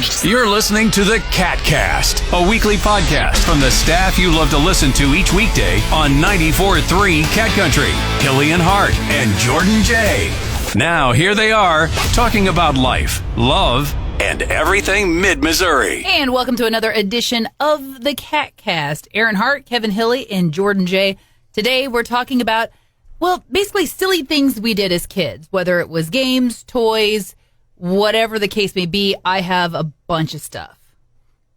You're listening to the KATcast, a weekly podcast from the staff you love to listen to each weekday on 94.3 Cat Country. Hilly and Hart and Jordan J. Now, here they are, talking about life, love, and everything mid-Missouri. And welcome to another edition of the KATcast. Aaron Hart, Kevin Hilly, and Jordan J. Today, we're talking about, well, basically silly things we did as kids, whether it was games, toys, whatever the case may be. I have a bunch of stuff.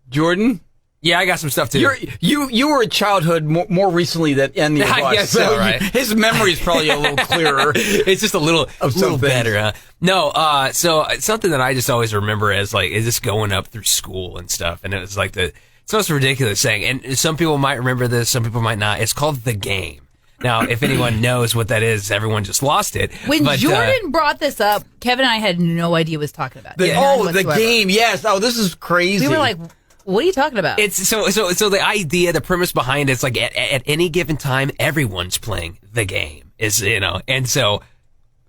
Jordan? Yeah, I got some stuff too. You were a childhood more recently than any of us. I guess so, right? His memory is probably a little clearer. It's just a little better, huh? No, so something that I just always remember as like, is just going up through school and stuff. And it was like it's the most ridiculous thing. And some people might remember this, some people might not. It's called The Game. Now, if anyone knows what that is, everyone just lost it. When Jordan brought this up, Kevin and I had no idea what he was talking about. The game, yes. Oh, this is crazy. We were like, what are you talking about? It's so the idea, the premise behind it's like at any given time, everyone's playing the game, and so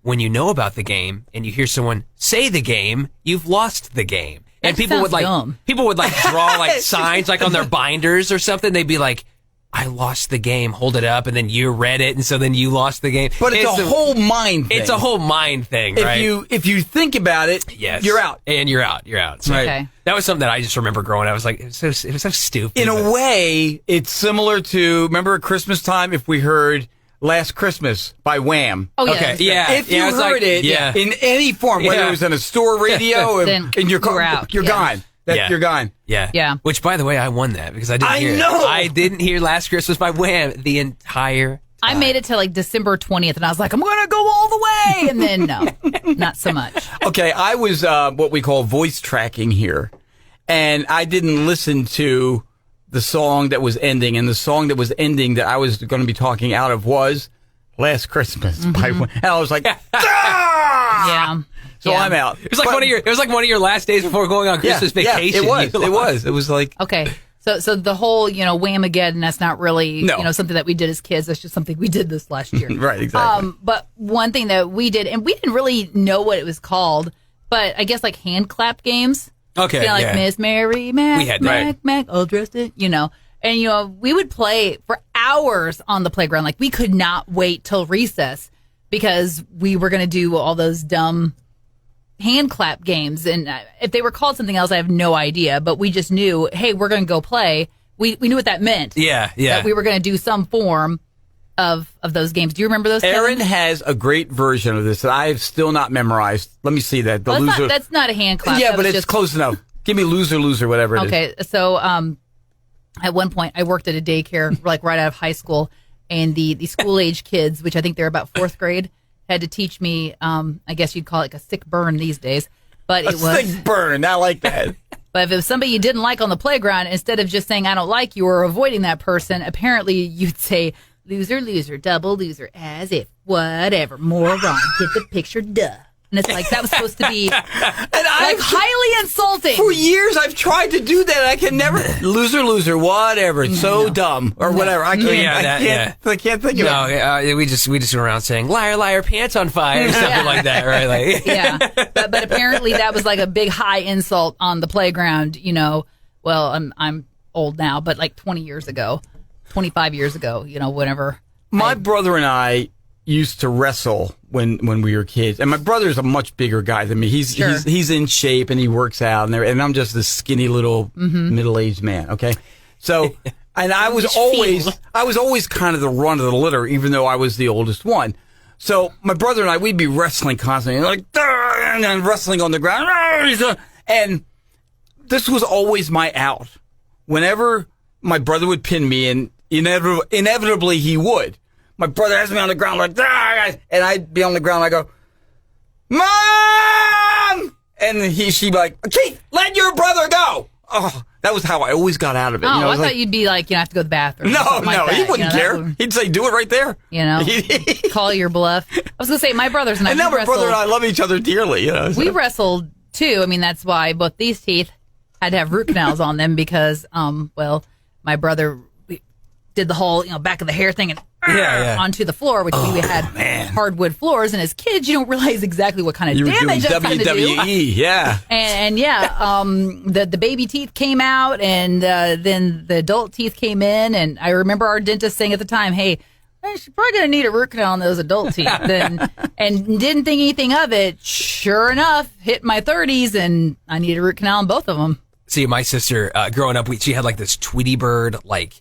when you know about the game and you hear someone say the game, you've lost the game. And people would draw like signs like on their binders or something. They'd be like, I lost the game, hold it up, and then you read it, and so then you lost the game. But it's a whole mind thing. It's a whole mind thing, right? If you think about it, yes, you're out. And you're out. So okay. That was something that I just remember growing up. I was like, it was so stupid. In a way, it's similar to, remember at Christmas time, if we heard Last Christmas by Wham. Oh, yeah. Okay, yeah. If you heard it in any form, whether it was on a store radio, then in your car, you're out. You're gone. You're gone. Yeah. Which, by the way, I won that because I didn't hear it. I didn't hear Last Christmas by Wham the entire time. I made it to like December 20th, and I was like, I'm going to go all the way. And then, no, not so much. Okay, I was what we call voice tracking here, and I didn't listen to the song that was ending, and the song that was ending that I was going to be talking out of was Last Christmas by Wham. And I was like, ah! Yeah. So I'm out. It was like one of your last days before going on Christmas vacation. Yeah, it was like okay. So the whole Whamageddon, that's not really something that we did as kids. That's just something we did this last year. Right, exactly. But one thing that we did, and we didn't really know what it was called, but I guess like hand clap games. Okay, like Miss Mary Mac, we had Mac, all dressed in, and we would play for hours on the playground. Like we could not wait till recess because we were going to do all those dumb hand clap games, and if they were called something else, I have no idea, but we just knew, hey, we're going to go play. We knew what that meant. Yeah. That we were going to do some form of those games. Do you remember those? Aaron Kevin? has a great version of this that I have still not memorized. Let me see that. That's not a hand clap. Yeah, but it's close enough. Give me loser, whatever it is. Okay, so at one point I worked at a daycare like right out of high school, and the school age kids, which I think they're about fourth grade, had to teach me, I guess you'd call it like a sick burn these days. But it was sick burn. I like that. But if it was somebody you didn't like on the playground, instead of just saying, I don't like you or avoiding that person, apparently you'd say, loser, double loser, as if, whatever, moron, get the picture, duh. And it's like, that was supposed to be highly insulting. For years, I've tried to do that. I can never. Loser, whatever. It's so dumb. Or whatever. I can't think of it. No, we just went around saying, liar, pants on fire, or something like that, right? Like, yeah. But apparently that was like a big high insult on the playground, Well, I'm old now, but like 20 years ago, 25 years ago, whenever. My brother and I used to wrestle when we were kids, and my brother's a much bigger guy than me. He's in shape and he works out, and I'm just this skinny little middle-aged man. Okay, so and I was always kind of the run of the litter, even though I was the oldest one. So my brother and I, we'd be wrestling constantly, like and wrestling on the ground, and this was always my out. Whenever my brother would pin me, and inevitably he would. My brother has me on the ground like, and I'd be on the ground. I go, Mom! And she'd be like, Keith, let your brother go. Oh, that was how I always got out of it. Oh, I thought you'd be like, have to go to the bathroom. No, he wouldn't care. He'd say, do it right there. Call your bluff. I was going to say, my brothers and I. And now my brother and I love each other dearly. So. We wrestled too. I mean, that's why both these teeth had to have root canals on them because, my brother did the whole, back of the hair thing and onto the floor, which we had hardwood floors. And as kids, you don't realize exactly what kind of damage that's going to do. WWE, yeah. And the baby teeth came out, and then the adult teeth came in. And I remember our dentist saying at the time, hey, she's probably going to need a root canal on those adult teeth. And didn't think anything of it. Sure enough, hit my 30s, and I needed a root canal on both of them. See, my sister, growing up, she had like this Tweety Bird, like,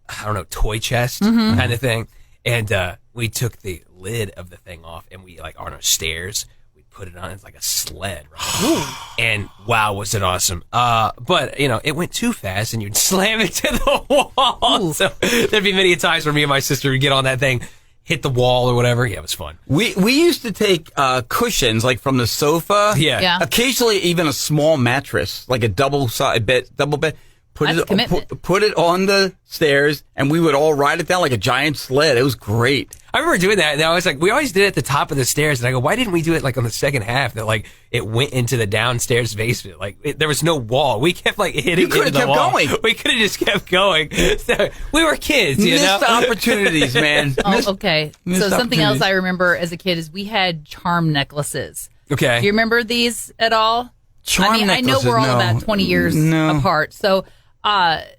I don't know, toy chest kind of thing. And we took the lid of the thing off, and we, like, on our stairs, we put it on. It's like a sled, right? And wow, was it awesome. But, you know, it went too fast, and you'd slam it to the wall. Ooh. So there'd be many times where me and my sister would get on that thing, hit the wall or whatever. Yeah, it was fun. We used to take cushions, like from the sofa. Yeah. Occasionally, even a small mattress, like a double bed. Put it on the stairs, and we would all ride it down like a giant sled. It was great. I remember doing that, and I was like, we always did it at the top of the stairs, and I go, why didn't we do it like on the second half? That like it went into the downstairs basement. Like there was no wall. We kept like hitting into the wall. Going. We could have just kept going. So, we were kids, you know. Missed opportunities, man. Okay. So something else I remember as a kid is we had charm necklaces. Okay. Do you remember these at all? Charm necklaces, I know we're all about 20 years apart. So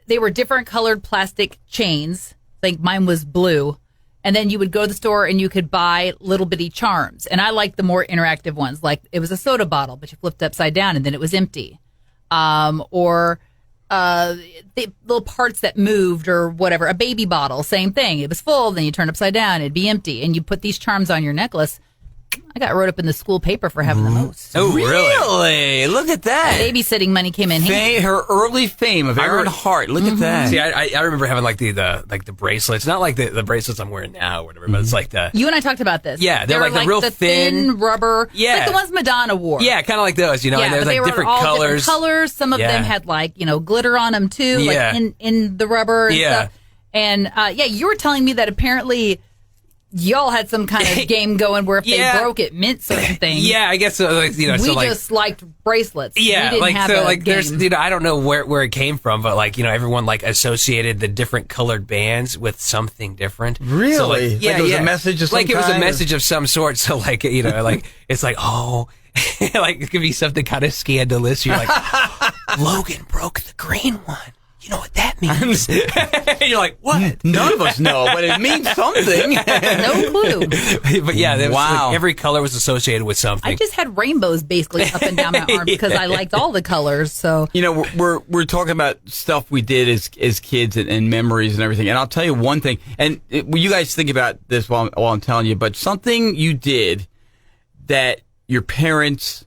they were different colored plastic chains. I think mine was blue. And then you would go to the store and you could buy little bitty charms. And I liked the more interactive ones. Like it was a soda bottle, but you flipped upside down and then it was empty. Or the little parts that moved or whatever. A baby bottle, same thing. It was full, then you turn upside down, it'd be empty. And you put these charms on your necklace. I got wrote up in the school paper for having the most. Oh, really? Look at that. Babysitting money came in handy. Her early fame of Erin Hart. Look at that. See, I remember having like the bracelets, not like the bracelets I'm wearing now or whatever, but it's like the... You and I talked about this. Yeah, they're like the real thin rubber. Yeah. Like the ones Madonna wore. Yeah, kind of like those, you know, and there's like different colors. Different colors. Some of them had like, glitter on them too, like in the rubber and stuff. And you were telling me that apparently... Y'all had some kind of game going where if they broke it meant certain things. Yeah, I guess so. Like, we just liked bracelets. Yeah, we didn't have a game. There's, I don't know where it came from, but like, everyone like associated the different colored bands with something different. Really? So, like, like it was a message of some kind? Like it was a message of some sort. So like, like it's like, oh, like it could be something kind of scandalous. You're like, Logan broke the green one. You know what that means? You're like, what? None of us know, but it means something. No clue. But yeah, like every color was associated with something. I just had rainbows basically up and down my arm because I liked all the colors. So we're talking about stuff we did as kids and memories and everything. And I'll tell you one thing, and you guys think about this while I'm telling you, but something you did that your parents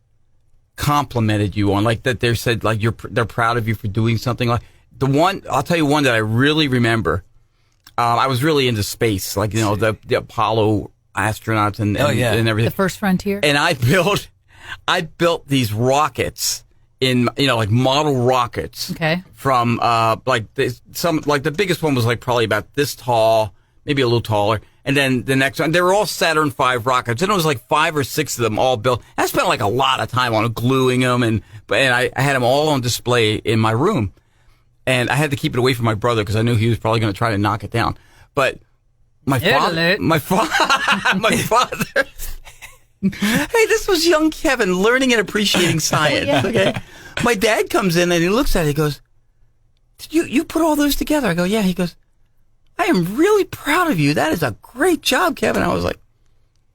complimented you on, like that they said like they're proud of you for doing something like. I'll tell you one that I really remember. I was really into space, like, the Apollo astronauts and everything. The first frontier. And I built these rockets in, like model rockets. Okay. From, the biggest one was like probably about this tall, maybe a little taller. And then the next one, they were all Saturn V rockets. And it was like 5 or 6 of them all built. I spent like a lot of time on gluing them and I had them all on display in my room. And I had to keep it away from my brother because I knew he was probably going to try to knock it down. But my father, hey, this was young Kevin learning and appreciating science. Okay, my dad comes in and he looks at it. He goes, "Did you put all those together?" I go, "Yeah." He goes, "I am really proud of you. That is a great job, Kevin." I was like.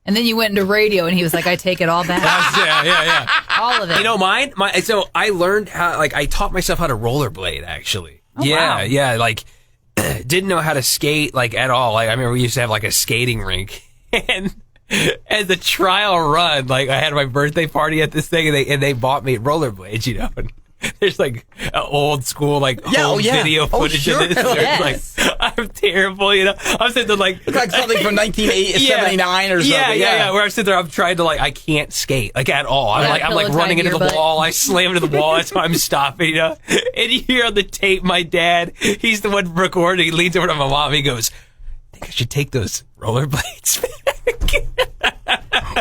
And then you went into radio, and he was like, "I take it all back." Yeah. All of it. Mine. So I learned how. Like, I taught myself how to rollerblade. Actually. Oh, wow. Yeah. Like, didn't know how to skate like at all. Like, I remember we used to have like a skating rink, and as a trial run, like I had my birthday party at this thing, and they bought me rollerblades. And there's like old school home video footage of this. Yes. Like, I'm terrible, I'm sitting there like something from 1979 or something. Yeah. Where I'm sitting there, I'm trying to I can't skate at all. I'm like running into the wall. I slam into the wall. That's why I'm stopping. And you hear on the tape, my dad, he's the one recording. He leans over to my mom. He goes, "I think I should take those rollerblades back."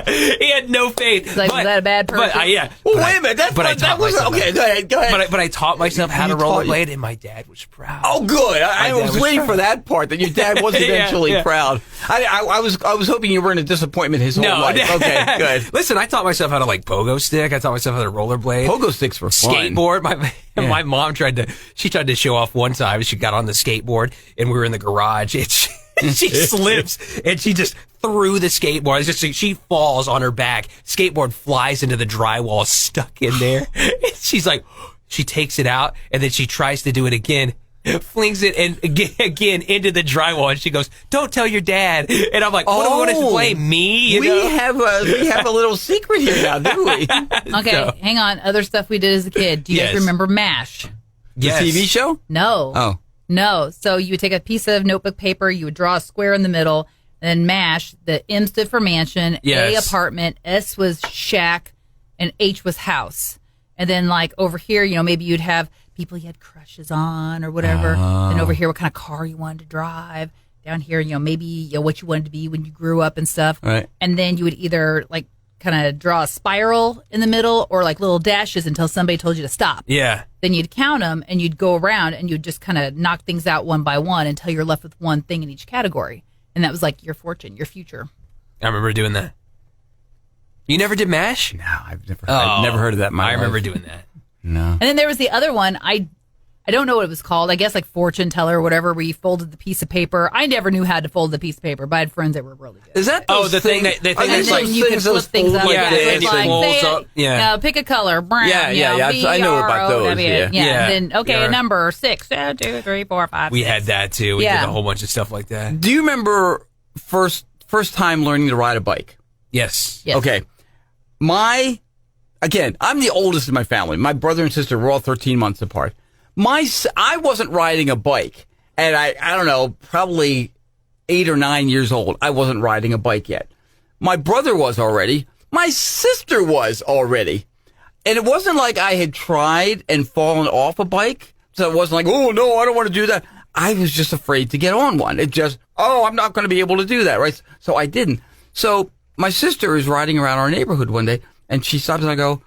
He had no faith. It's like, was that a bad person? Yeah. Well, wait a minute. That was okay. Go ahead. But I taught myself how to rollerblade, and my dad was proud. Oh, good. I was waiting for that part, that your dad was eventually proud. I was hoping you weren't a disappointment his whole life. Okay, good. Listen, I taught myself how to pogo stick. I taught myself how to rollerblade. Pogo sticks were fun. Skateboard. My mom tried to show off one time. She got on the skateboard, and we were in the garage. She slips, and she just threw the skateboard. She falls on her back. Skateboard flies into the drywall, stuck in there. And she's like, she takes it out, and then she tries to do it again. Flings it and again into the drywall, and she goes, "Don't tell your dad." And I'm like, "What do we want to play? Me?" We have a little secret here now, do we? Okay, hang on. Other stuff we did as a kid. Do you guys remember MASH? The TV show? No. Oh. No. So you would take a piece of notebook paper, you would draw a square in the middle, and then MASH. The M stood for mansion, A apartment, S was shack, and H was house. And then over here, maybe you'd have people you had crushes on or whatever. And over here, what kind of car you wanted to drive. Down here, maybe what you wanted to be when you grew up and stuff. Right. And then you would either kind of draw a spiral in the middle or little dashes until somebody told you to stop. Yeah. Then you'd count them and you'd go around and you'd just kind of knock things out one by one until you're left with one thing in each category. And that was your fortune, your future. I remember doing that. You never did MASH? No, I've never heard of that in my life. I remember doing that. No. And then there was the other one. I don't know what it was called. I guess fortune teller or whatever, where you folded the piece of paper. I never knew how to fold the piece of paper, but I had friends that were really good. Is that the thing that and then you could flip things up. Yeah, It was folds up. Yeah. Pick a color. Brown. Yeah. I know about those. Yeah. And then Yeah. a number 6, 2, 3, 4, 5. We 6. had that too. We did a whole bunch of stuff like that. Do you remember first time learning to ride a bike? Yes. Okay. Again, I'm the oldest in my family. My brother and sister were all 13 months apart. I wasn't riding a bike, and I don't know, probably 8 or 9 years old. I wasn't riding a bike yet. My brother was already. My sister was already. And it wasn't like I had tried and fallen off a bike. So it wasn't oh, no, I don't want to do that. I was just afraid to get on one. It just, I'm not going to be able to do that, right? So I didn't. So my sister is riding around our neighborhood one day, and she stops and I go,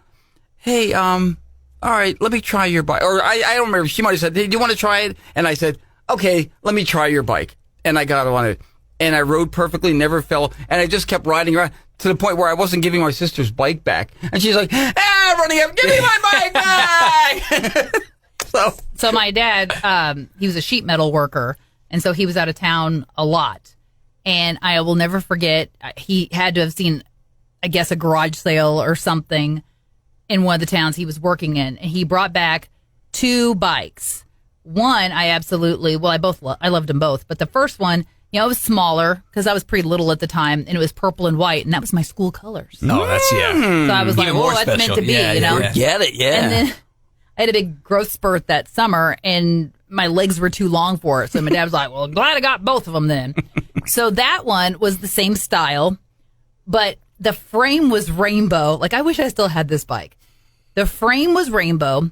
"Hey, all right, let me try your bike." Or I don't remember. She might have said, "Hey, do you want to try it?" And I said, "Okay, let me try your bike." And I got on it. And I rode perfectly, never fell. And I just kept riding around to the point where I wasn't giving my sister's bike back. And she's like, running up, "Give me my bike back!" So my dad, he was a sheet metal worker. And so he was out of town a lot. And I will never forget, he had to have seen, I guess, a garage sale or something in one of the towns he was working in, and he brought back 2 bikes. One, I loved them both, but the first one, it was smaller because I was pretty little at the time, and it was purple and white, and that was my school colors. No, that's So I was Even more that's special. meant to be, Get it, yeah. And then I had a big growth spurt that summer, and my legs were too long for it. So my dad was like, "Well, I'm glad I got both of them then." So that one was the same style, but the frame was rainbow. I wish I still had this bike. The frame was rainbow,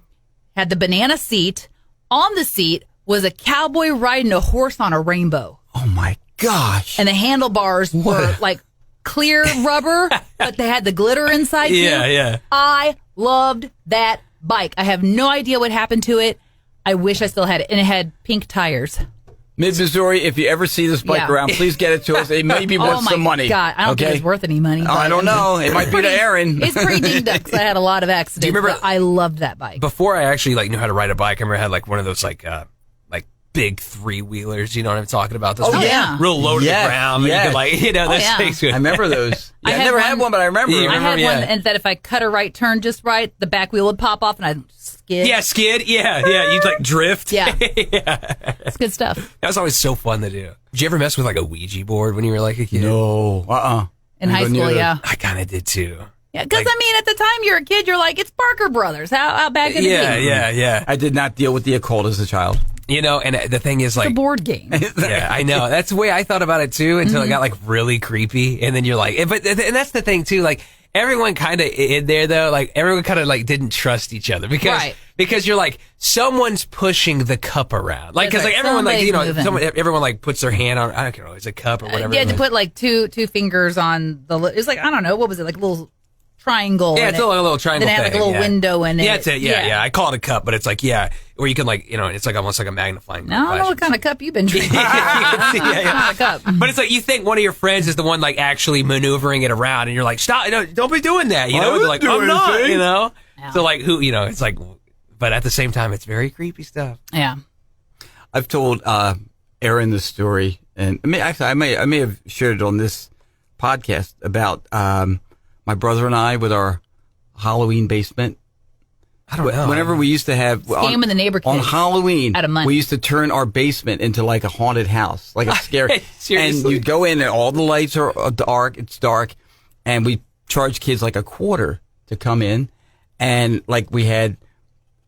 had the banana seat. On the seat was a cowboy riding a horse on a rainbow. Oh, my gosh. And the handlebars were clear rubber, but they had the glitter inside too. Yeah. I loved that bike. I have no idea what happened to it. I wish I still had it. And it had pink tires. Mid-Missouri, if you ever see this bike around, please get it to us. It may be worth some money. Oh, my God. I don't think it's worth any money. I don't know. It might be to Aaron. It's pretty dinged up because I had a lot of accidents. Do you remember? But I loved that bike. Before I actually knew how to ride a bike, I remember I had one of those big 3-wheelers. You know what I'm talking about? Those real low to the ground. Yes. And you could those things. I remember those. I never had one, but I remember. I had one, and that if I cut a right turn just right, the back wheel would pop off, and I'd skid. Yeah, skid. Yeah. You'd drift. Yeah. It's good stuff. That was always so fun to do. Did you ever mess with a Ouija board when you were a kid? No. In high school, yeah. I kind of did too. Yeah, because at the time you're a kid, you're like, it's Barker Brothers. How bad could it be? Yeah. I did not deal with the occult as a child. And the thing is, it's a board game. Yeah, I know. That's the way I thought about it too until it got really creepy. And then you're and that's the thing too. everyone kind of in there though, like everyone kind of like didn't trust each other because you're like someone's pushing the cup around, like because like everyone like everyone like puts their hand on, I don't know, it's a cup or whatever. You had to put like two fingers on the. It's like I don't know, what was it, like a little triangle? Yeah, it's a little triangle. Then it had like a little window in it. Yeah, that's it. Yeah. I call it a cup, but it's like where you can like it's like almost like a magnifying glass. I don't know what kind of cup you've been drinking. yeah. Cup. But it's like you think one of your friends is the one like actually maneuvering it around, and you're like, stop! Don't be doing that. You know, they're like, I'm not. You know, so like who? You know, it's like, but at the same time, it's very creepy stuff. Yeah, I've told Aaron the story, and I may have shared it on this podcast about my brother and I with our Halloween basement. I don't know. Whenever we used to have Scam in the neighbor on Halloween, out of money. We used to turn our basement into like a haunted house, like a scary. Seriously? And you go in and all the lights are dark. It's dark, and we charge kids like $0.25 to come in, and like we had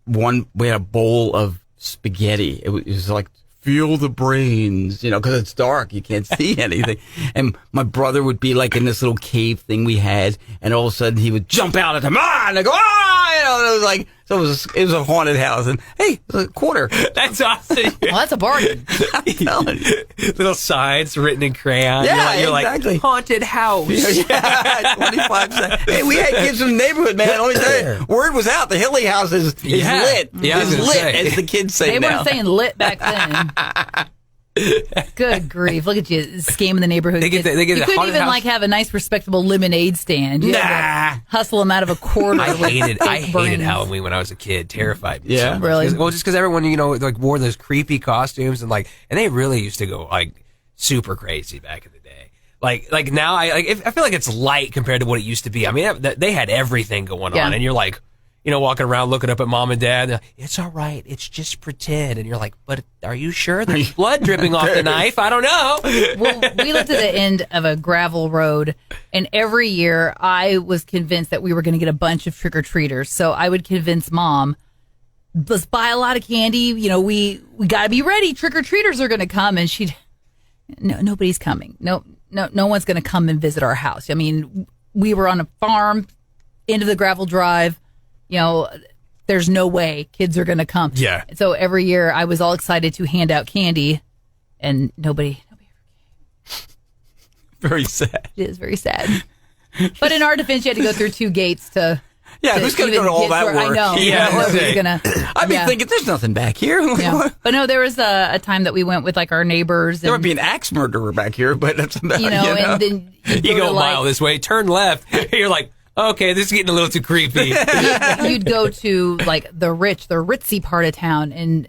a bowl of spaghetti. It was like, feel the brains, because it's dark. You can't see anything. And my brother would be like in this little cave thing we had, and all of a sudden he would jump out at him, and I go, and it was like, so it was a haunted house. And hey, it was $0.25. That's awesome. Well, that's a bargain. I'm telling you. Little signs written in crayon. Yeah, you're exactly. Like, haunted house. Yeah, 25 cents. Hey, we had kids from the neighborhood, man. Let me tell you, word was out. The Hilly house is lit. Yeah, it's lit, as the kids say They now. weren't saying lit back then. Good grief! Look at you, scamming the neighborhood. They get you couldn't haunted even house. like have a nice, respectable lemonade stand. You had to hustle them out of $0.25. I hated Halloween when I was a kid. Terrified me. Yeah? So much. Really? Well, just because everyone like wore those creepy costumes and they really used to go like super crazy back in the day. Like now I feel like it's light compared to what it used to be. I mean they had everything going on, and you're like, walking around looking up at mom and dad. Like, it's all right. It's just pretend. And you're like, but are you sure there's blood dripping off the knife? I don't know. Well, we lived at the end of a gravel road, and every year I was convinced that we were going to get a bunch of trick-or-treaters. So I would convince mom, let's buy a lot of candy. We got to be ready. Trick-or-treaters are going to come. And no, nobody's coming. No one's going to come and visit our house. I mean, we were on a farm, end of the gravel drive. There's no way kids are going to come. Yeah. So every year I was all excited to hand out candy, and nobody ever came. Very sad. It is very sad. But in our defense, you had to go through 2 gates to. Yeah, who's going to go to all that work? I know. I'd be thinking, there's nothing back here. Yeah. But no, there was a time that we went with like our neighbors. There would be an axe murderer back here, but that's about and then you go a mile this way, turn left. You're like, okay, this is getting a little too creepy. You'd go to like the ritzy part of town, and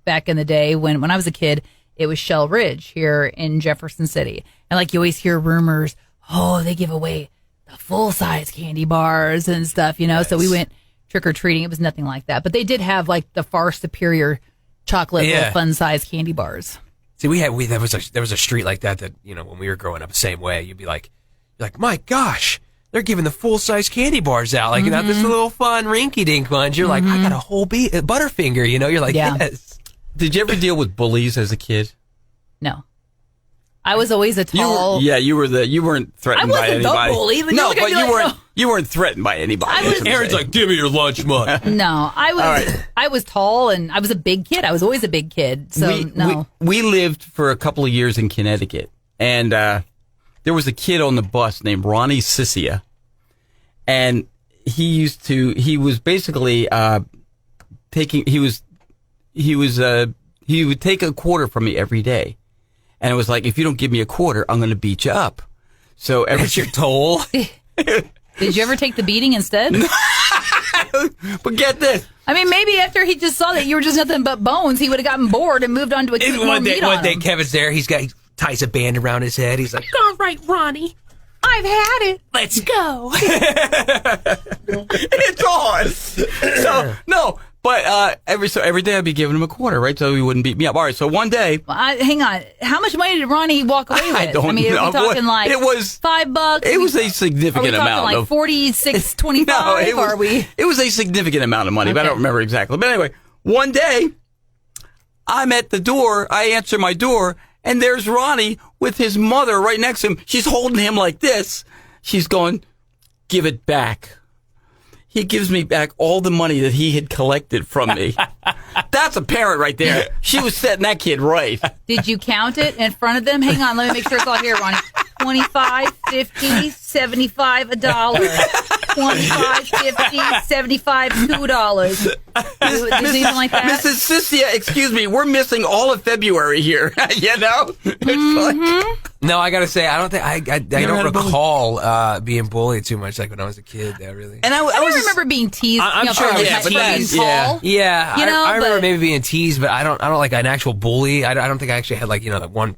back in the day when I was a kid, it was Shell Ridge here in Jefferson City, and like you always hear rumors, they give away the full size candy bars and stuff, Yes. So we went trick or treating. It was nothing like that, but they did have like the far superior chocolate little fun size candy bars. See, there was a street like that when we were growing up the same way. You'd be like, my gosh. They're giving the full-size candy bars out. Like, this little fun rinky-dink ones. You're like, I got a whole Butterfinger, You're like, yes. Did you ever deal with bullies as a kid? No. I was always a tall... You weren't threatened by anybody. I wasn't the bully. No, but you weren't threatened by anybody. Aaron's like, give me your lunch money. No, I was tall, and I was a big kid. I was always a big kid, so no. We lived for a couple of years in Connecticut, and there was a kid on the bus named Ronnie Sissia, and he was basically he would take $0.25 from me every day, and it was like, if you don't give me $0.25, I'm going to beat you up. So that's your toll. Did you ever take the beating instead? But get this. I mean, maybe after he just saw that you were just nothing but bones, he would have gotten bored and moved on to a kid more meat on him. One day Kevin's there. He ties a band around his head. He's like, all right, Ronnie, I've had it. Let's go. It's on. So, no, but every day I'd be giving him $0.25, right? So he wouldn't beat me up. All right, so one day. Well, hang on. How much money did Ronnie walk away with? I don't know. Are we talking like it was $5? It was a significant amount. Are we talking like $46.25? No, it was a significant amount of money, but I don't remember exactly. But anyway, one day I'm at the door. I answer my door, and there's Ronnie with his mother right next to him. She's holding him like this. She's going, give it back. He gives me back all the money that he had collected from me. That's a parent right there. She was setting that kid right. Did you count it in front of them? Hang on, let me make sure it's all here, Ronnie. 25, 50, 75, $1. 25, 50, 75, $2. Is it even like that? Mrs. Cynthia, excuse me, we're missing all of February here. You know? No, I gotta say, I don't think I don't recall being bullied too much like when I was a kid. That really. And I remember being teased. I'm sure, yeah, but being tall. Yeah, I remember but maybe being teased, but I don't like an actual bully. I don't think I actually had like that one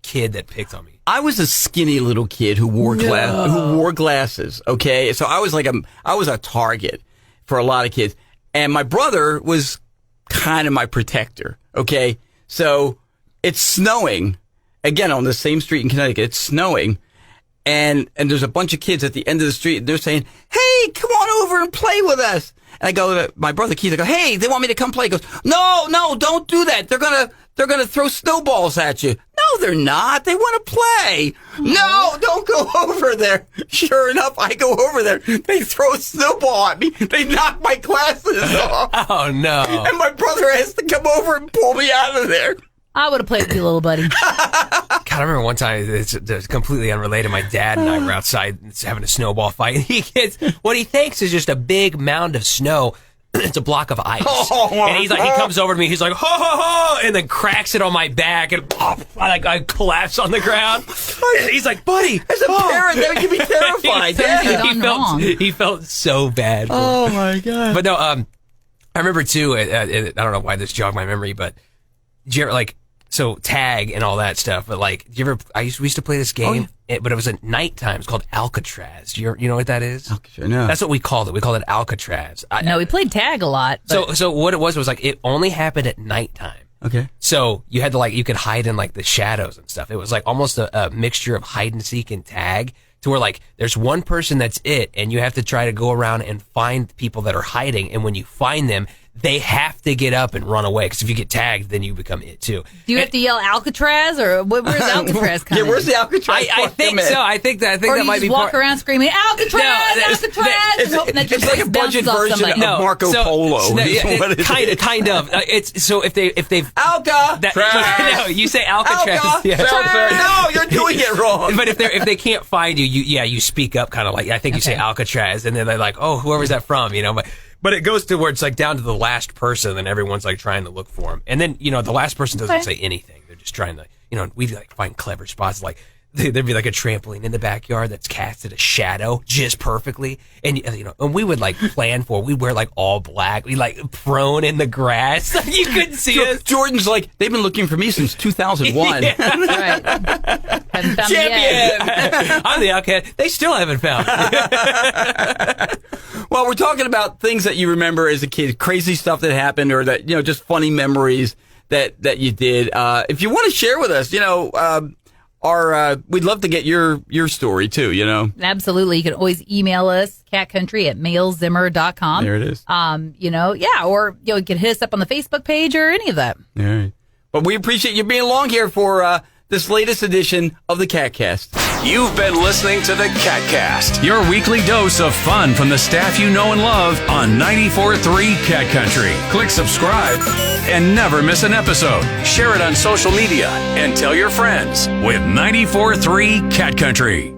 kid that picked on me. I was a skinny little kid who wore glasses. Okay, so I was a target for a lot of kids, and my brother was kind of my protector. Okay, so it's snowing again on the same street in Connecticut. It's snowing, and there's a bunch of kids at the end of the street. And they're saying, "Hey, come on over and play with us." And I go to my brother Keith. I go, "Hey, they want me to come play." He goes, "No, don't do that. They're gonna throw snowballs at you." "No, they're not. They want to play." "No, don't go over there." Sure enough, I go over there. They throw a snowball at me. They knock my glasses off. Oh no! And my brother has to come over and pull me out of there. I would have played with you, little buddy. God, I remember one time, it's completely unrelated. My dad and I were outside having a snowball fight. What he thinks is just a big mound of snow. It's a block of ice. And he comes over to me, he's like, ho, ho, ho, and then cracks it on my back, and I collapse on the ground. And he's like, buddy. As a parent, that would be terrified. He felt so bad. Oh, my God. But no, I remember, too, I don't know why this jogged my memory, but did you ever, so tag and all that stuff, but we used to play this game, but it was at nighttime. It's called Alcatraz. You know what that is? Alcatraz, no. That's what we called it. We called it Alcatraz. No, we played tag a lot. So what it was it only happened at nighttime. Okay. So you had to you could hide in the shadows and stuff. It was almost a mixture of hide and seek and tag, to where there's one person that's it, and you have to try to go around and find people that are hiding, and when you find them, they have to get up and run away, because if you get tagged, then you become it too. Do you have to yell Alcatraz, or where's Alcatraz coming? Yeah, where's the Alcatraz? I think so. I think that might be walk around screaming Alcatraz, Alcatraz, and hoping that your it's like a budget version of Marco Polo. Kind of. It's so if they've Alcatraz. No, you say Alcatraz. No, you're doing it wrong. But if they can't find you, you speak up, kind of I think you say Alcatraz, and then they're like, oh, whoever's that from, But it goes to where it's down to the last person, and everyone's trying to look for him. And then, the last person doesn't say anything. They're just trying to, we find clever spots. There'd be a trampoline in the backyard that's casted a shadow just perfectly. And, and we would plan for, we'd wear all black. We prone in the grass. You couldn't see us. Jordan's they've been looking for me since 2001. Right. Haven't found me Champion! I'm the outcast. They still haven't found me. Well, we're talking about things that you remember as a kid, crazy stuff that happened, or that, just funny memories that you did. If you want to share with us, we'd love to get your story too, Absolutely. You can always email us, catcountry@mailzimmer.com. There it is. Or you can hit us up on the Facebook page or any of that. All right. But we appreciate you being along here for this latest edition of the KATcast. You've been listening to the KATcast, your weekly dose of fun from the staff you know and love on 94.3 Cat Country. Click subscribe and never miss an episode. Share it on social media and tell your friends with 94.3 Cat Country.